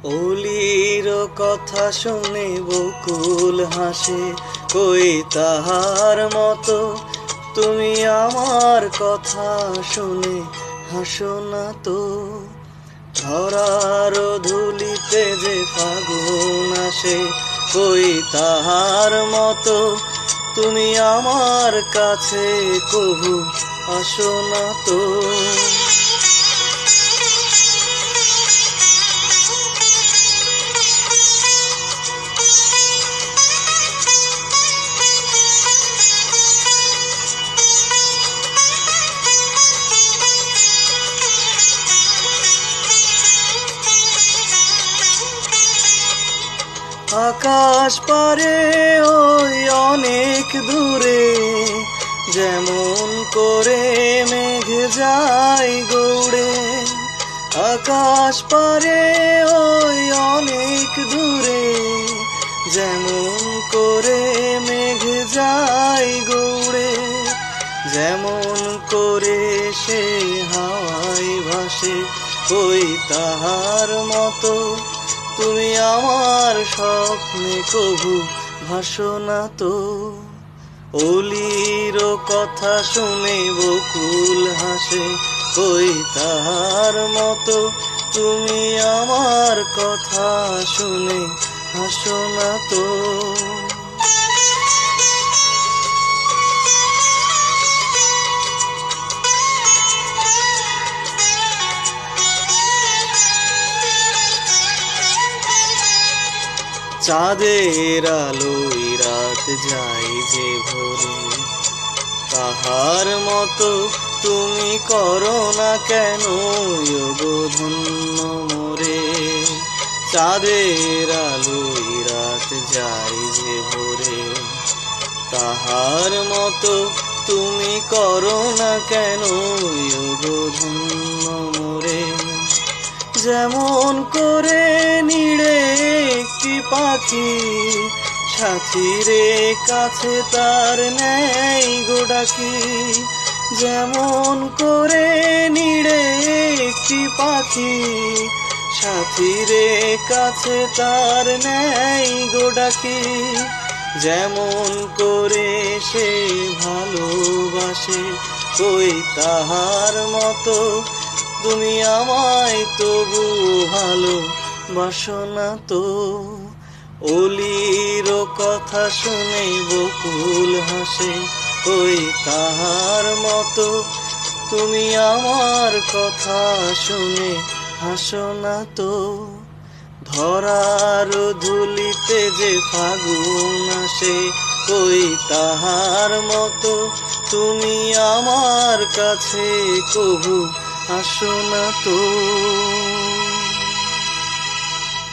অলির কথা শুনে বকুল হাসে, কই তাহার মতো তুমি আমার কথা শুনে হাসো না তো। ধরার ধুলিতে যে ফাগুন আসে, কই তাহার মতো তুমি আমার কাছে কহু আসো না তো। আকাশ পারে ওই অনেক দূরে, যেমন করে মেঘ যায় গৌড়ে। আকাশ পারে ওই অনেক দূরে, যেমন করে মেঘ যায় গৌড়ে। যেমন করে সে হাওয়ায় ভাসে, কই তাহার মতো তুমি আমার স্বপ্নে কভু ভাসো না তো। অলির কথা শুনে বকুল হাসে, কই তাহার মতো তুমি আমার কথা শুনে হাসো না তো। চাঁদের আলোয় রাত যায় যে ভোরে, তাহার মতো তুমি করো না কেন গো ধন্য মোরে। চাঁদের আলোয় রাত যায় যে ভোরে, তাহার মতো তুমি করো না কেন গো ধন্য মোরে। যেমন করে নিড়ে একটি পাখি সাথীরে কাছে তার নেই গো ডাকি। যেমন করে নিড়ে একটি পাখি সাথীরে কাছে তার নেই গো ডাকি। যেমন করে সে ভালোবাসে, কই তাহার মতো তুমি আমায় তবু ভালোবাসো না তো। অলির কথা শুনে বকুল হাসে, কই তাহার মতো তুমি আমার কথা শুনে হাসো না তো। ধরার ধুলিতে যে ফাগুন আসে, কই তাহার মতো তুমি আমার কাছে কভু আসো না তো।